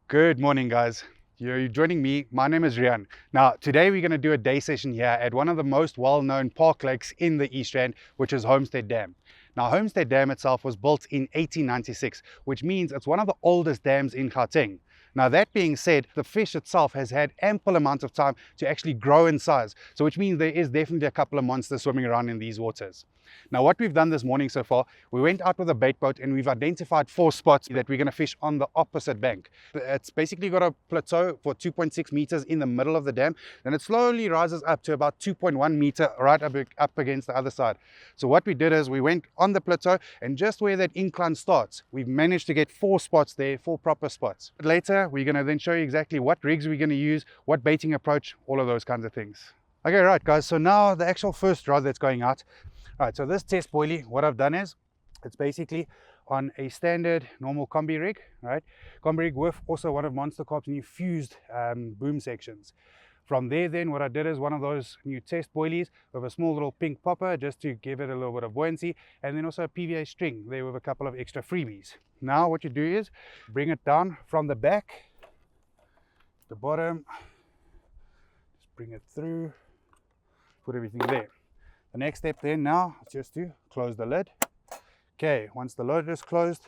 Good morning, guys. You're joining me. My name is Rian. Now, today we're going to do a day session here at one of the most well-known park lakes in the East Rand, which is Homestead Dam. Now, Homestead Dam itself was built in 1896, which means it's one of the oldest dams in Gauteng. Now, that being said, the fish itself has had ample amount of time to actually grow in size, so which means there is definitely a couple of monsters swimming around in these waters. Now, what we've done this morning so far, we went out with a bait boat and we've identified 4 spots that we're going to fish on the opposite bank. It's basically got a plateau for 2.6 meters in the middle of the dam, then it slowly rises up to about 2.1 meter right up against the other side. So what we did is we went on the plateau, and just where that incline starts, we've managed to get 4 spots there, 4 proper spots. But later we're going to then show you exactly what rigs we're going to use, what baiting approach, all of those kinds of things. Okay, right guys, so now the actual first rod that's going out. All right, so this test boilie, what I've done is, it's basically on a standard normal combi rig, right? Combi rig with also one of Monster Corp's new fused boom sections. From there then, what I did is one of those new test boilies with a small little pink popper just to give it a little bit of buoyancy, and then also a PVA string there with a couple of extra freebies. Now what you do is bring it down from the back, the bottom, just bring it through, put everything there. The next step then now is just to close the lid. Okay, once the lid is closed,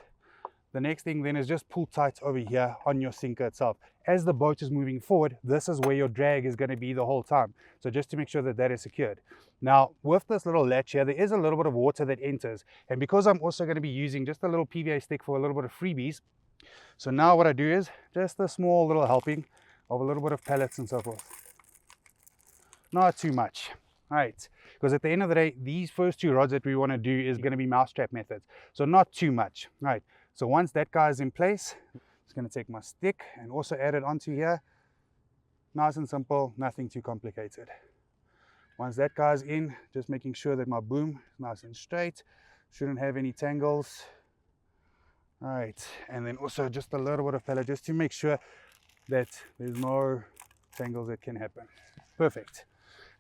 the next thing then is just pull tight over here on your sinker itself. As the boat is moving forward, this is where your drag is going to be the whole time. So just to make sure that that is secured. Now, with this little latch here, there is a little bit of water that enters. And because I'm also going to be using just a little PVA stick for a little bit of freebies, so now what I do is just a small little helping of a little bit of pellets and so forth. Not too much. Right, because at the end of the day, these first 2 rods that we want to do is going to be mousetrap methods, so not too much. Right, so once that guy is in place, I'm just going to take my stick and also add it onto here. Nice and simple, nothing too complicated. Once that guy's in, just making sure that my boom is nice and straight, shouldn't have any tangles. All right, and then also just a little bit of pellet just to make sure that there's no tangles that can happen. Perfect.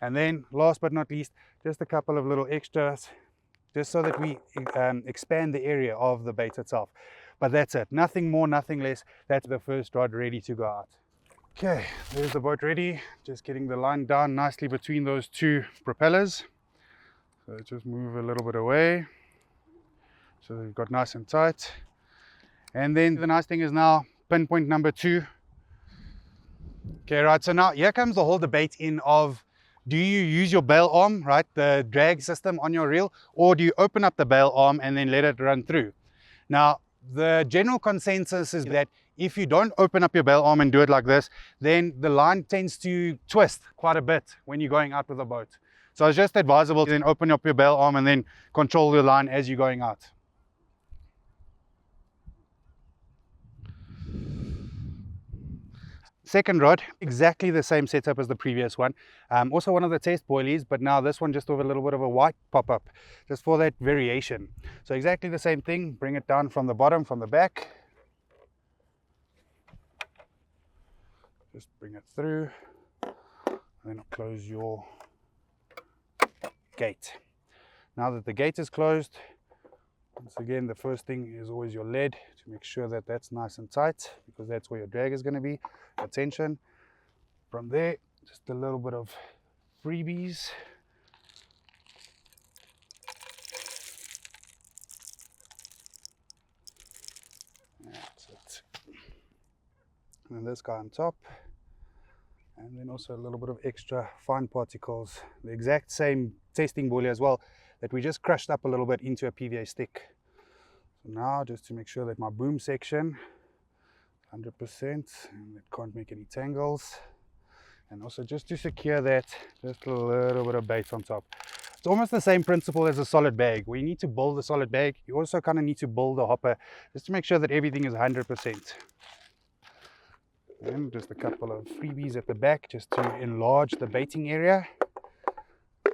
And then last but not least, just a couple of little extras, just so that we expand the area of the bait itself. But that's it, nothing more, nothing less. That's the first rod ready to go out. Okay, there's the boat ready. Just getting the line down nicely between those 2 propellers. So just move a little bit away, so they've got nice and tight. And then the nice thing is now pinpoint number 2. Okay, right, so now here comes the whole debate in of, do you use your bail arm, right, the drag system on your reel, or do you open up the bail arm and then let it run through? Now, the general consensus is that if you don't open up your bail arm and do it like this, then the line tends to twist quite a bit when you're going out with a boat. So it's just advisable to then open up your bail arm and then control the line as you're going out. Second rod, exactly the same setup as the previous one. Also one of the test boilies, but now this one just with a little bit of a white pop-up, just for that variation. So exactly the same thing, bring it down from the bottom, from the back. Just bring it through, and then close your gate. Now that the gate is closed, once again, the first thing is always your lead to make sure that that's nice and tight, because that's where your drag is going to be. Attention. From there, just a little bit of freebies. That's it. And then this guy on top. And then also a little bit of extra fine particles. The exact same testing boilie as well, that we just crushed up a little bit into a PVA stick. So now, just to make sure that my boom section 100% and it can't make any tangles, and also just to secure that, just a little bit of bait on top. It's almost the same principle as a solid bag. Where you need to build a solid bag, you also kind of need to build a hopper, just to make sure that everything is 100%. And just a couple of freebies at the back just to enlarge the baiting area,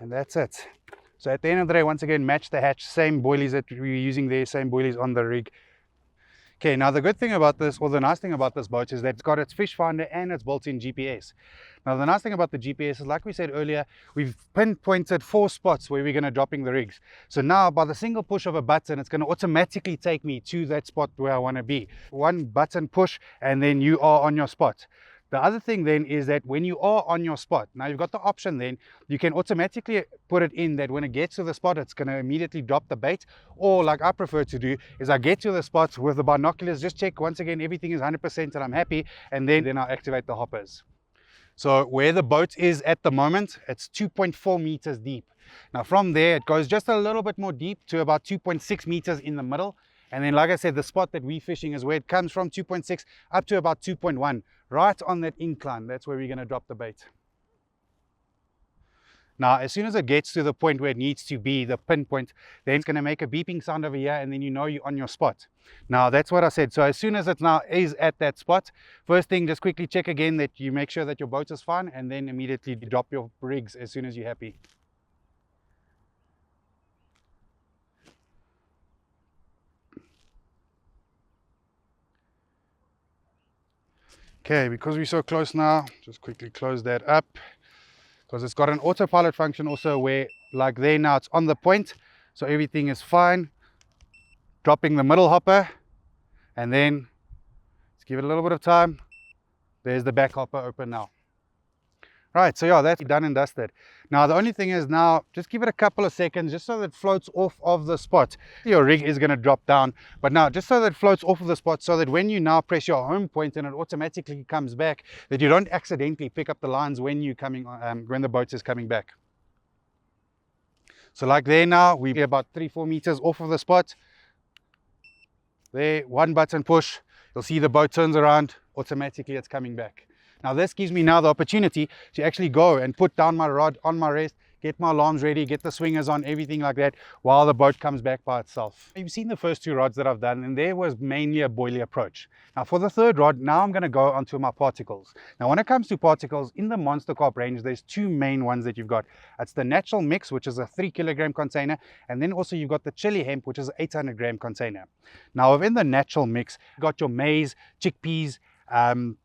and that's it. So at the end of the day, once again, match the hatch, same boilies that we were using there, same boilies on the rig. Okay, now the good thing about this, or the nice thing about this boat, is that it's got its fish finder and its built-in GPS. Now the nice thing about the GPS is, like we said earlier, we've pinpointed 4 spots where we're going to dropping the rigs. So now by the single push of a button, it's going to automatically take me to that spot where I want to be. One button push and then you are on your spot. The other thing then is that when you are on your spot, now you've got the option then, you can automatically put it in that when it gets to the spot, it's going to immediately drop the bait. Or like I prefer to do is I get to the spot with the binoculars, just check once again, everything is 100% and I'm happy. And then I'll activate the hoppers. So where the boat is at the moment, it's 2.4 meters deep. Now from there, it goes just a little bit more deep to about 2.6 meters in the middle. And then, like I said, the spot that we're fishing is where it comes from, 2.6 up to about 2.1, right on that incline. That's where we're going to drop the bait. Now, as soon as it gets to the point where it needs to be, the pinpoint, then it's going to make a beeping sound over here, and then you know you're on your spot. Now, that's what I said. So as soon as it now is at that spot, first thing, just quickly check again that you make sure that your boat is fine, and then immediately drop your rigs as soon as you're happy. Okay, because we're so close now, just quickly close that up, because it's got an autopilot function also where, like there now, it's on the point, so everything is fine. Dropping the middle hopper, and then let's give it a little bit of time. There's the back hopper open now. Right, so yeah, that's done and dusted. Now the only thing is now, just give it a couple of seconds just so that it floats off of the spot. Your rig is going to drop down, but now just so that it floats off of the spot, so that when you now press your home point and it automatically comes back, that you don't accidentally pick up the lines when you're coming, when the boat is coming back. So like there now, we're about 3-4 meters off of the spot. There, one button push, you'll see the boat turns around, automatically it's coming back. Now this gives me now the opportunity to actually go and put down my rod on my rest, get my alarms ready, get the swingers on, everything like that, while the boat comes back by itself. You've seen the first 2 rods that I've done, and there was mainly a boilie approach. Now for the 3rd rod, now I'm going to go onto my particles. Now when it comes to particles, in the monster carp range, there's 2 main ones that you've got. It's the natural mix, which is a 3 kilogram container, and then also you've got the chili hemp, which is an 800 gram container. Now within the natural mix, you've got your maize, chickpeas,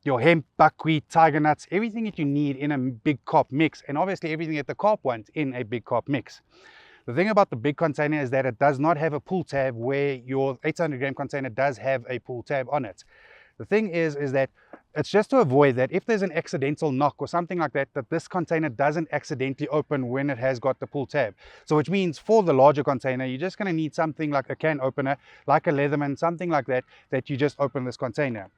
your hemp, buckwheat, tiger nuts, everything that you need in a big carp mix, and obviously everything that the carp wants in a big carp mix. The thing about the big container is that it does not have a pull tab, where your 800 gram container does have a pull tab on it. The thing is that it's just to avoid that if there's an accidental knock or something like that, that this container doesn't accidentally open when it has got the pull tab. So which means for the larger container, you're just going to need something like a can opener, like a Leatherman, something like that, that you just open this container.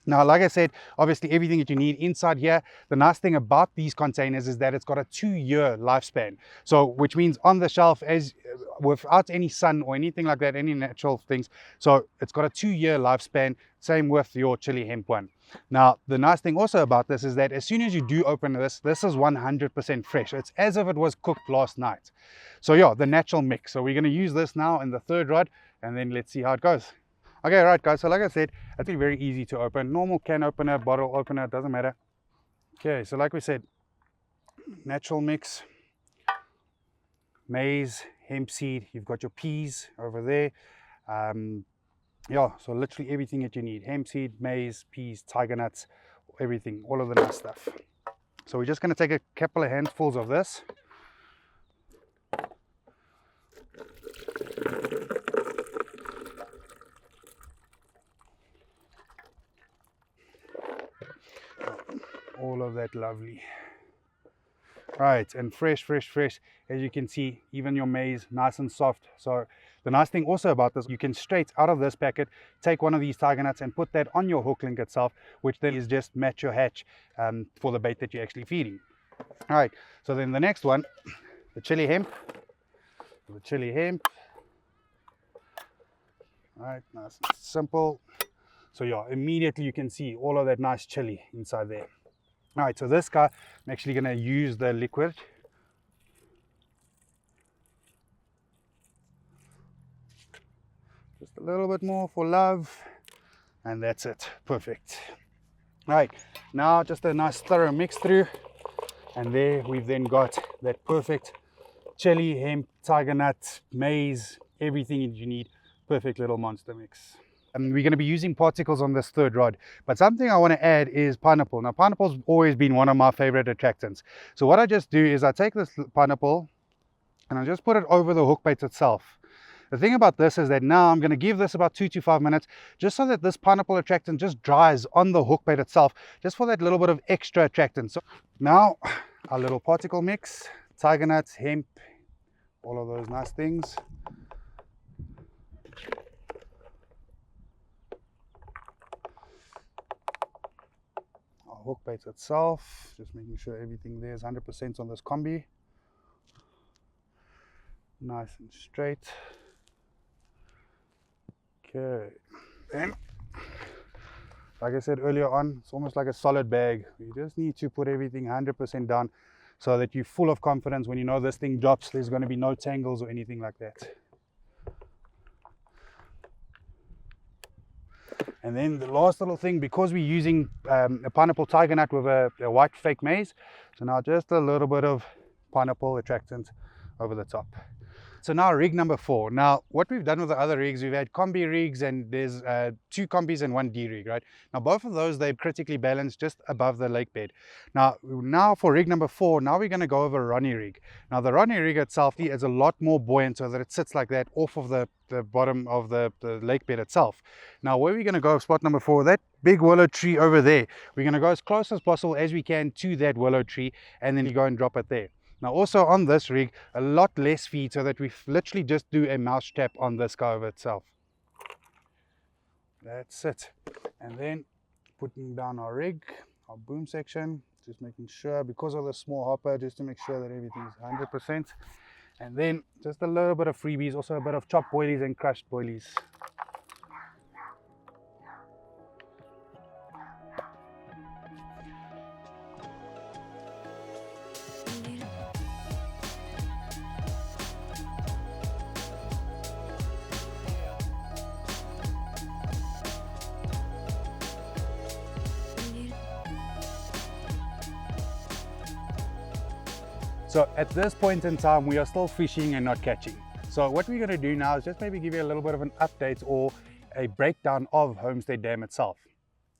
Now, like I said, obviously everything that you need inside here. The nice thing about these containers is that it's got a 2-year lifespan. So, which means on the shelf, as without any sun or anything like that, any natural things. So it's got a 2-year lifespan. Same with your chili hemp one. Now, the nice thing also about this is that as soon as you do open this is 100% fresh. It's as if it was cooked last night. So yeah, the natural mix. So we're going to use this now in the 3rd rod, and then let's see how it goes. Okay, right guys, so like I said, it's very easy to open. Normal can opener, bottle opener, doesn't matter. Okay, so like we said, natural mix, maize, hemp seed, you've got your peas over there. Yeah, so literally everything that you need. Hemp seed, maize, peas, tiger nuts, everything, all of the nice stuff. So we're just going to take a couple of handfuls of this. All of that lovely. Right, and fresh, as you can see, even your maize nice and soft. So the nice thing also about this, you can straight out of this packet take one of these tiger nuts and put that on your hook link itself, which then is just match your hatch for the bait that you're actually feeding. All right, so then the next one, the chili hemp. All right, nice and simple. So yeah, immediately you can see all of that nice chili inside there. All right, so this guy, I'm actually going to use the liquid. Just a little bit more for love, and that's it. Perfect. All right, now just a nice thorough mix through, and there we've then got that perfect chili, hemp, tiger nut, maize, everything that you need. Perfect little monster mix. And we're going to be using particles on this third rod. But something I want to add is pineapple. Now, pineapple's always been one of my favorite attractants. So what I just do is I take this pineapple and I just put it over the hook bait itself. The thing about this is that now I'm going to give this about 2 to 5 minutes just so that this pineapple attractant just dries on the hook bait itself, just for that little bit of extra attractant. So now our little particle mix, tiger nuts, hemp, all of those nice things. Our hook bait itself, just making sure everything there is 100% on this combi. Nice and straight. Okay, then, like I said earlier on, it's almost like a solid bag. You just need to put everything 100% down so that you're full of confidence when you know this thing drops. There's going to be no tangles or anything like that. And then the last little thing, because we're using a pineapple tiger nut with a white fake maize, so now just a little bit of pineapple attractant over the top. So now rig number 4. Now what we've done with the other rigs, we've had combi rigs, and there's 2 combis and 1 D rig, right? Now both of those, they're critically balanced just above the lake bed. Now for rig number 4, now we're going to go over Ronnie rig. Now the Ronnie rig itself is a lot more buoyant, so that it sits like that off of the bottom of the lake bed itself. Now where we're going to go, spot number 4, that big willow tree over there, we're going to go as close as possible as we can to that willow tree, and then you go and drop it there. Now also on this rig, a lot less feed, so that we literally just do a mouse trap on this guy over itself. That's it. And then putting down our rig, our boom section, just making sure, because of the small hopper, just to make sure that everything is 100%. And then just a little bit of freebies, also a bit of chopped boilies and crushed boilies. So at this point in time, we are still fishing and not catching. So what we're going to do now is just maybe give you a little bit of an update or a breakdown of Homestead Dam itself.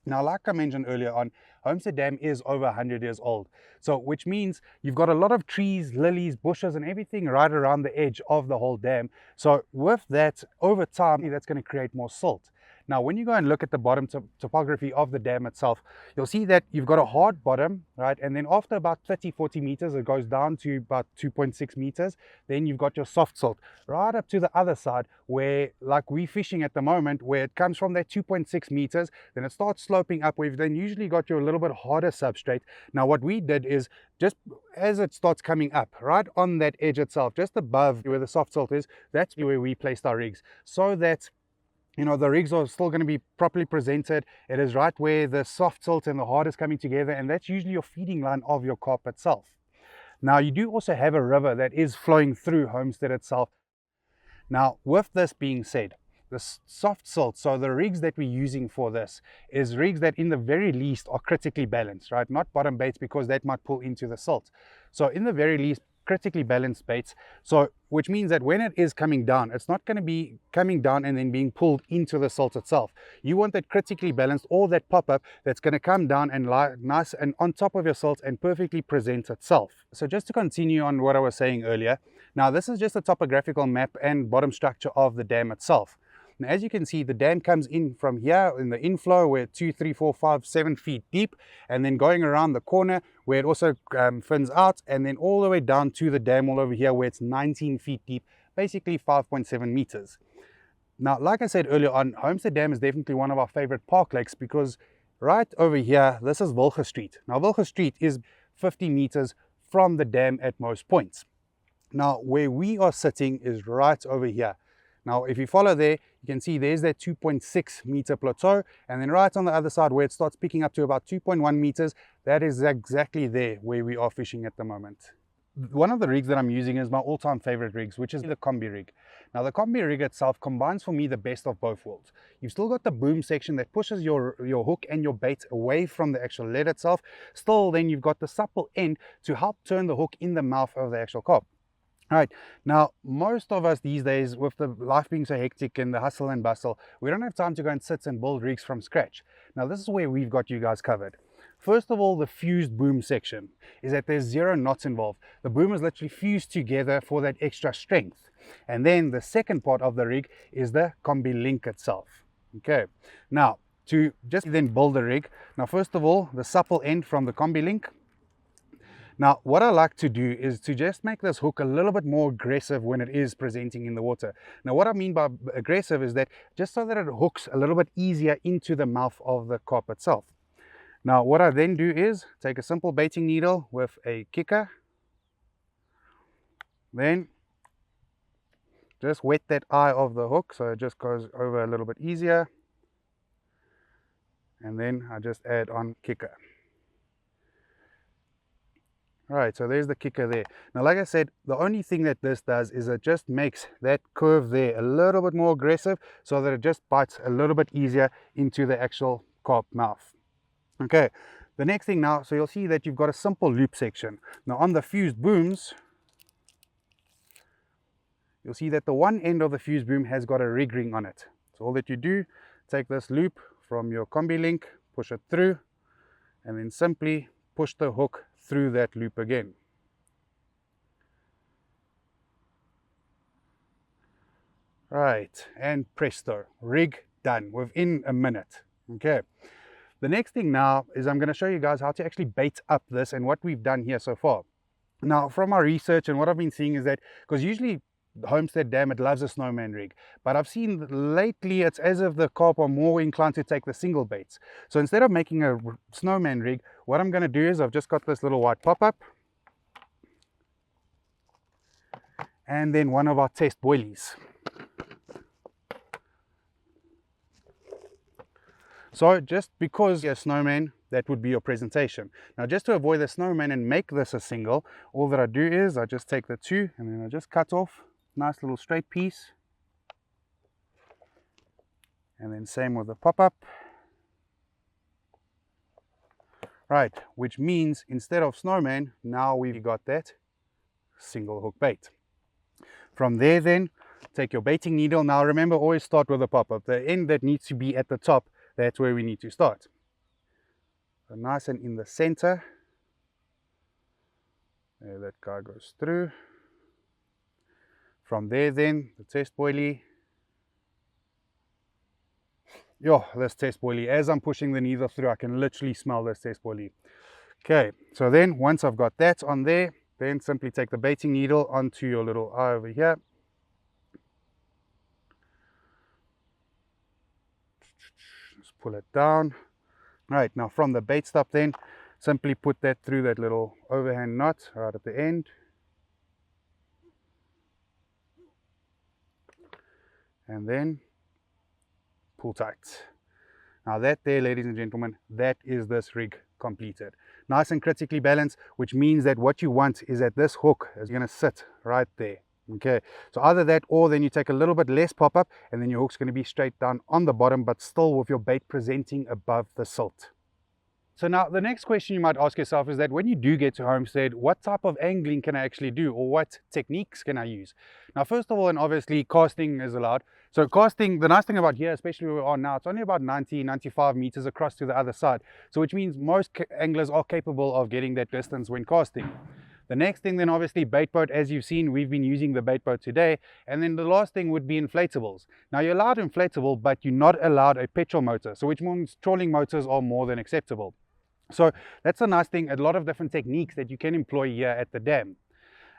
Now, like I mentioned earlier on, Homestead Dam is over 100 years old. So which means you've got a lot of trees, lilies, bushes and everything right around the edge of the whole dam. So with that, over time, that's going to create more silt. Now, when you go and look at the bottom topography of the dam itself, you'll see that you've got a hard bottom, right? And then after about 30-40 meters, it goes down to about 2.6 meters. Then you've got your soft silt right up to the other side where, like we're fishing at the moment, where it comes from that 2.6 meters, then it starts sloping up. We've then usually got your a little bit harder substrate. Now, what we did is just as it starts coming up, right on that edge itself, just above where the soft silt is, that's where we placed our rigs, so that the rigs are still going to be properly presented. It is right where the soft silt and the hard is coming together, and that's usually your feeding line of your carp itself. Now, you do also have a river that is flowing through Homestead itself. Now, with this being said, the soft silt, so the rigs that we're using for this is rigs that in the very least are critically balanced, right? Not bottom baits, because that might pull into the silt. So in the very least, critically balanced baits, so which means that when it is coming down, it's not going to be coming down and then being pulled into the silt itself. You want that critically balanced, or that pop-up that's going to come down and lie nice and on top of your silt and perfectly present itself. So just to continue on what I was saying earlier, now this is just a topographical map and bottom structure of the dam itself. Now, as you can see, the dam comes in from here in the inflow, where 2, 3, 4, 5, 7 feet deep, and then going around the corner where it also fins out, and then all the way down to the dam all over here where it's 19 feet deep, basically 5.7 meters. Now, like I said earlier on, Homestead Dam is definitely one of our favorite park lakes, because right over here, this is Wilger Street. Now, Wilger Street is 50 meters from the dam at most points. Now, where we are sitting is right over here. Now, if you follow there, you can see there's that 2.6 meter plateau, and then right on the other side where it starts picking up to about 2.1 meters, that is exactly there where we are fishing at the moment. One of the rigs that I'm using is my all-time favorite rigs, which is the combi rig. Now, the combi rig itself combines for me the best of both worlds. You've still got the boom section that pushes your hook and your bait away from the actual lead itself. Still, then you've got the supple end to help turn the hook in the mouth of the actual carp. All right, now most of us these days, with the life being so hectic and the hustle and bustle, we don't have time to go and sit and build rigs from scratch. Now this is where we've got you guys covered. First of all, the fused boom section is that there's 0 knots involved. The boom is literally fused together for that extra strength. And then the second part of the rig is the combi link itself. Okay, now to just then build the rig, now first of all, the supple end from the combi link. Now, what I like to do is to just make this hook a little bit more aggressive when it is presenting in the water. Now, what I mean by aggressive is that just so that it hooks a little bit easier into the mouth of the carp itself. Now, what I then do is take a simple baiting needle with a kicker, then just wet that eye of the hook so it just goes over a little bit easier, and then I just add on kicker. Alright, so there's the kicker there. Now, like I said, the only thing that this does is it just makes that curve there a little bit more aggressive so that it just bites a little bit easier into the actual carp mouth. Okay, the next thing now, so you'll see that you've got a simple loop section. Now on the fused booms, you'll see that the one end of the fused boom has got a rig ring on it. So all that you do, take this loop from your combi link, push it through, and then simply push the hook through that loop again. Right, and presto, rig done within a minute. Okay, the next thing now is I'm going to show you guys how to actually bait up this and what we've done here so far. Now, from my research and what I've been seeing is that, because usually Homestead Dam, it loves a snowman rig, but I've seen that lately it's as if the carp are more inclined to take the single baits. So instead of making a snowman rig, what I'm going to do is I've just got this little white pop-up and then one of our test boilies. So just because you're a snowman, that would be your presentation. Now, just to avoid the snowman and make this a single, all that I do is I just take the two and then I just cut off nice little straight piece, and then same with the pop-up. Right, which means instead of snowman, now we've got that single hook bait. From there then, take your baiting needle. Now remember, always start with a pop-up. The end that needs to be at the top, that's where we need to start. So nice and in the center. There, that guy goes through. From there then, the test boilie. Yo, this test boilie, as I'm pushing the needle through, I can literally smell this test boilie. Okay, so then once I've got that on there, then simply take the baiting needle onto your little eye over here. Just pull it down. Right, now from the bait stop then, simply put that through that little overhand knot right at the end. And then pull tight. Now that there, ladies and gentlemen, that is this rig completed. Nice and critically balanced, which means that what you want is that this hook is going to sit right there. Okay, so either that or then you take a little bit less pop-up and then your hook's going to be straight down on the bottom, but still with your bait presenting above the silt. So now the next question you might ask yourself is that when you do get to Homestead, what type of angling can I actually do, or what techniques can I use? Now, first of all, and obviously casting is allowed. So casting, the nice thing about here, especially where we are now, it's only about 95 meters across to the other side. So which means most anglers are capable of getting that distance when casting. The next thing then obviously bait boat, as you've seen, we've been using the bait boat today. And then the last thing would be inflatables. Now you're allowed inflatable, but you're not allowed a petrol motor. So which means trolling motors are more than acceptable. So that's a nice thing, a lot of different techniques that you can employ here at the dam.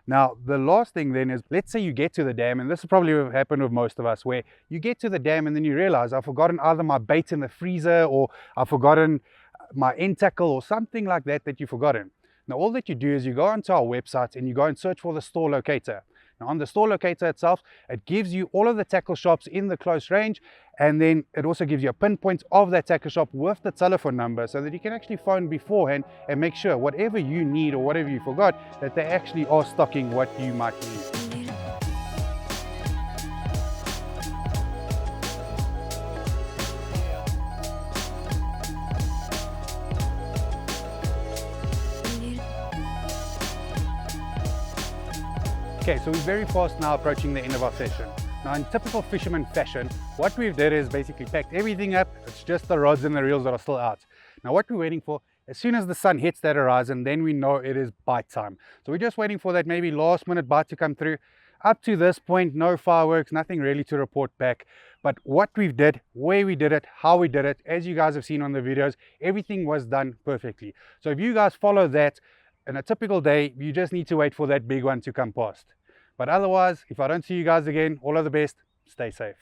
Now, the last thing then is, let's say you get to the dam, and this will probably happen with most of us, where you get to the dam and then you realize I've forgotten either my bait in the freezer, or I've forgotten my end tackle, or something like that you've forgotten. Now, all that you do is you go onto our website and you go and search for the store locator. Now, on the store locator itself, it gives you all of the tackle shops in the close range, and then it also gives you a pinpoint of that tackle shop with the telephone number, so that you can actually phone beforehand and make sure whatever you need or whatever you forgot, that they actually are stocking what you might need. Okay, so we're very fast now approaching the end of our session. Now in typical fisherman fashion, what we've did is basically packed everything up. It's just the rods and the reels that are still out. Now what we're waiting for, as soon as the sun hits that horizon, then we know it is bite time. So we're just waiting for that maybe last minute bite to come through. Up to this point, no fireworks, nothing really to report back. But what we've did, where we did it, how we did it, as you guys have seen on the videos, everything was done perfectly. So if you guys follow that, in a typical day, you just need to wait for that big one to come past. But otherwise, if I don't see you guys again, all of the best, stay safe.